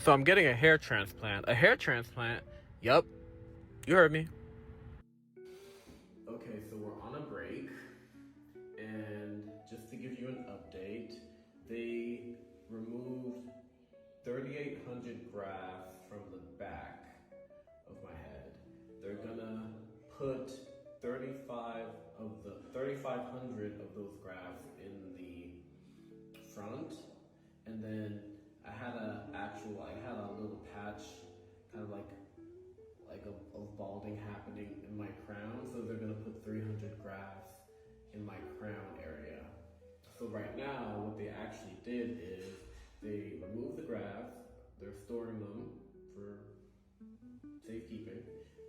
So I'm getting a hair transplant. A hair transplant? Yup. You heard me. Okay, so we're on a break. And just to give you an update, they removed 3,800 grafts from the back of my head. They're gonna put 3,500 of those grafts in the front, and then I had a little patch, kind of like a balding happening in my crown. So they're gonna put 300 grafts in my crown area. So right now, what they actually did is they removed the grafts. They're storing them for safekeeping,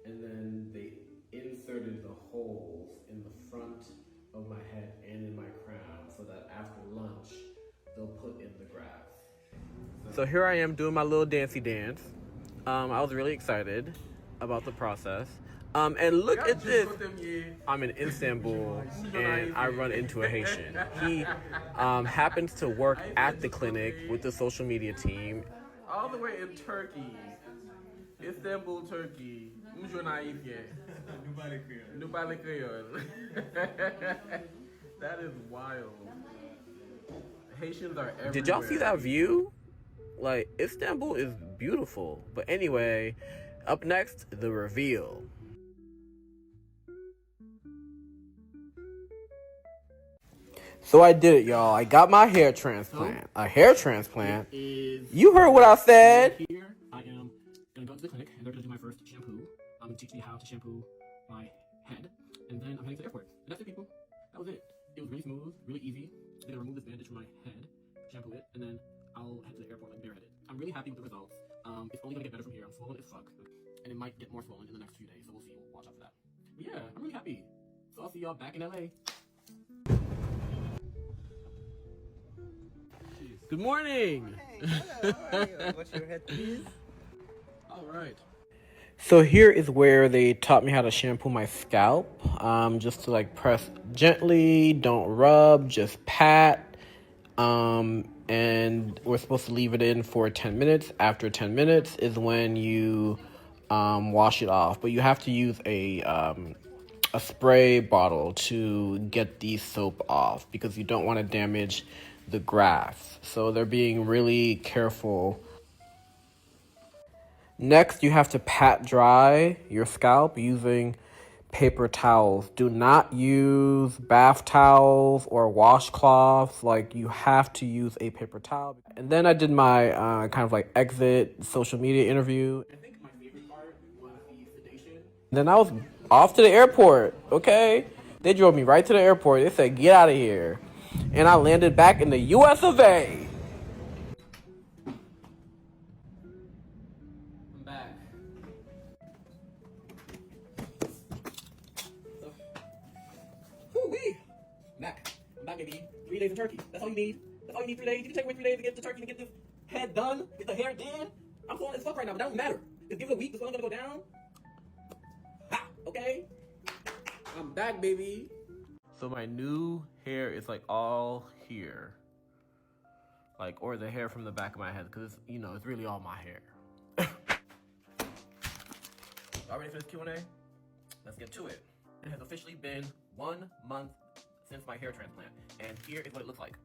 and then they inserted the holes in the front of my head and in my crown so that after lunch they'll put in the grafts. So here I am doing my little dancey dance. I was really excited about the process. And look at this. I'm in Istanbul and I run into a Haitian. He happens to work at the clinic with the social media team. All the way in Turkey. Istanbul, Turkey. That is wild. Haitians are everywhere. Did y'all see that view? Like, Istanbul is beautiful. But anyway, up next, the reveal. So I did it, y'all. I got my hair transplant. A hair transplant? You heard what I said. Here, I am going to go to the clinic, and they're going to do my first shampoo. And teach me how to shampoo my head. And then I'm heading to the airport. And that's it, people. That was it. It was really smooth, really easy. They're going to remove this bandage from my head, shampoo it, and then I'll head to the airport like bareheaded. I'm really happy with the results. It's only going to get better from here. I'm swollen as fuck. And it might get more swollen in the next few days, so we'll see. We'll watch out for that. But yeah, I'm really happy. So I'll see y'all back in LA. Good morning. Hey, hello, how are you? What's your head, please? All right. So here is where they taught me how to shampoo my scalp. Just to like press gently, don't rub, just pat. And we're supposed to leave it in for 10 minutes. After 10 minutes is when you wash it off. But you have to use a spray bottle to get the soap off because you don't want to damage the grafts. So they're being really careful. Next, you have to pat dry your scalp using paper towels. Do not use bath towels or washcloths. Like, you have to use a paper towel. And then I did my kind of like exit social media interview. I think my favorite part was the sedation. Then I was off to the airport, okay? They drove me right to the airport. They said, get out of here. And I landed back in the US of A. I'm back. Woo-wee! I'm back, baby. 3 days in Turkey. That's all you need. That's all you need, 3 days. You can take away 3 days to get to Turkey to get this head done, get the hair did. I'm swollen as fuck right now, but that don't matter. Just give it a week, the swelling's gonna go down. Ha! Okay? I'm back, baby. So my new hair is like all here. Like, or the hair from the back of my head, because, you know, it's really all my hair. Y'all ready for this Q&A? Let's get to it. It has officially been 1 month since my hair transplant, and here is what it looks like.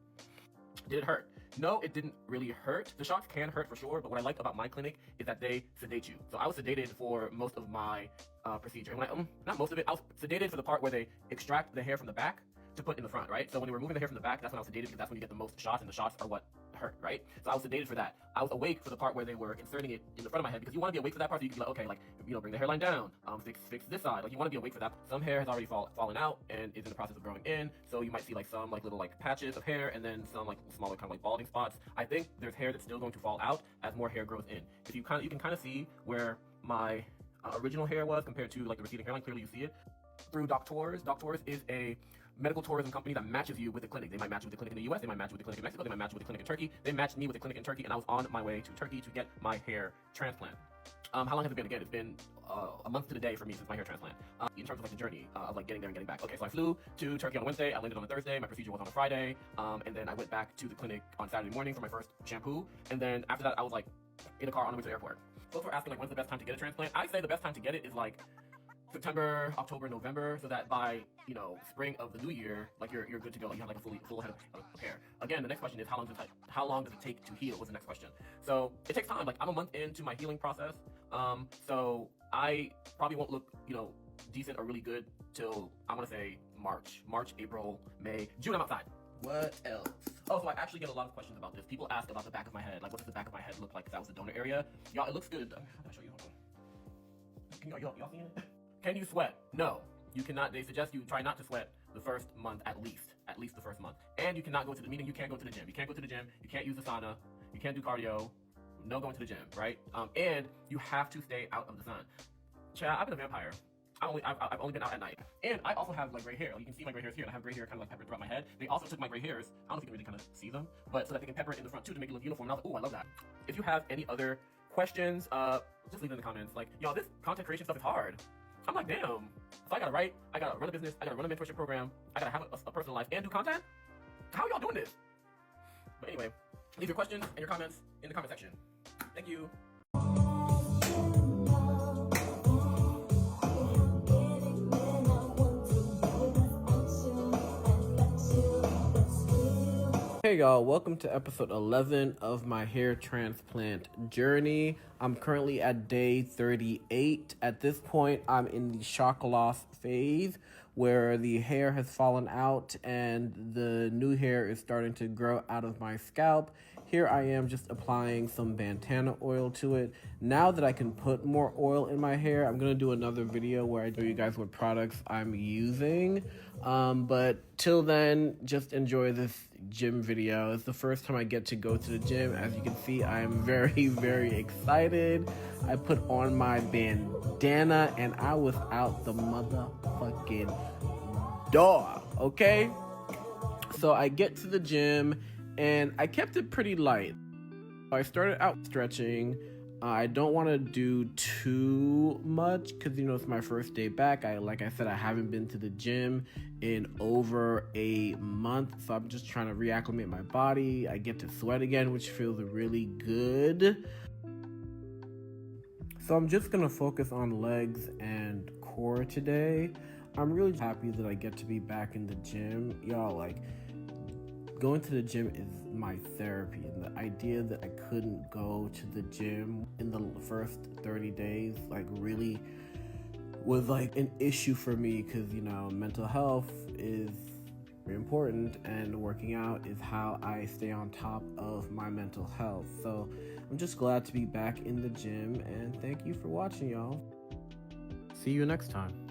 Did it hurt? No, it didn't really hurt. The shots can hurt for sure, but what I like about my clinic is that they sedate you. So I was sedated for most of my procedure. And when I, not most of it, I was sedated for the part where they extract the hair from the back to put in the front, right? So when they were removing the hair from the back, that's when I was sedated because that's when you get the most shots, and the shots are what hurt, right? So I was sedated for that. I was awake for the part where they were inserting it in the front of my head because you want to be awake for that part so you can be like, okay, like, you know, bring the hairline down, fix this side. Like, you want to be awake for that. Some hair has already fallen out and is in the process of growing in, so you might see like some like little like patches of hair and then some like smaller kind of like balding spots. I think there's hair that's still going to fall out as more hair grows in. If you can kind of see where my original hair was compared to like the receding hairline. Clearly you see it through Doctors. Doctors is a medical tourism company that matches you with the clinic. They might match you with the clinic in the US, they might match you with the clinic in Mexico, they might match you with the clinic in Turkey. They matched me with the clinic in Turkey, and I was on my way to Turkey to get my hair transplant. How long has it been? Again, it's been a month to the day for me since my hair transplant. In terms of like the journey of like getting there and getting back. Okay, so I flew to Turkey on a Wednesday, I landed on a Thursday, my procedure was on a Friday, and then I went back to the clinic on Saturday morning for my first shampoo, and then after that I was like in a car on the way to the airport. Folks were asking like when's the best time to get a transplant. I say the best time to get it is like September, October, November, so that by, you know, spring of the new year, like you're good to go. Like you have like a full head of hair. Again, the next question is how long does it take to heal? Was the next question. So it takes time. Like I'm a month into my healing process, so I probably won't look, you know, decent or really good till I want to say March, April, May, June. I'm outside. What else? Oh, so I actually get a lot of questions about this. People ask about the back of my head. Like, what does the back of my head look like? Because that was the donor area. Y'all, it looks good. How can I show you? Hold on. Can y'all seeing it? Can you sweat? No, you cannot. They suggest you try not to sweat the first month at least the first month. And you cannot go to the meeting. You can't go to the gym. You can't go to the gym. You can't use the sauna. You can't do cardio. No going to the gym, right? And you have to stay out of the sun. Chad, I've been a vampire. I've only been out at night. And I also have like gray hair. You can see my gray hairs here, and I have gray hair kind of like peppered throughout my head. They also took my gray hairs. I don't know if you can really kind of see them, but so that they can pepper it in the front too to make it look uniform. And I was like, ooh, I love that. If you have any other questions, just leave it in the comments. Like, y'all, this content creation stuff is hard. I'm like, damn. So I gotta write, I gotta run a business, I gotta run a mentorship program, I gotta have a personal life and do content? How are y'all doing this? But anyway, leave your questions and your comments in the comment section. Thank you. Hey y'all, welcome to episode 11 of my hair transplant journey. I'm currently at day 38. At this point, I'm in the shock loss phase where the hair has fallen out and the new hair is starting to grow out of my scalp. Here I am just applying some bandana oil to it. Now that I can put more oil in my hair, I'm gonna do another video where I show you guys what products I'm using. But till then, just enjoy this gym video. It's the first time I get to go to the gym. As you can see, I am very, very excited. I put on my bandana and I was out the motherfucking door, okay? So I get to the gym and I kept it pretty light. I started out stretching. I don't want to do too much because, you know, it's my first day back. Like I said, I haven't been to the gym in over a month, so I'm just trying to reacclimate my body. I get to sweat again, which feels really good. So I'm just going to focus on legs and core today. I'm really happy that I get to be back in the gym. Y'all, like, going to the gym is my therapy, and the idea that I couldn't go to the gym in the first 30 days like really was like an issue for me because, you know, mental health is very important and working out is how I stay on top of my mental health. So I'm just glad to be back in the gym, and thank you for watching, y'all. See you next time.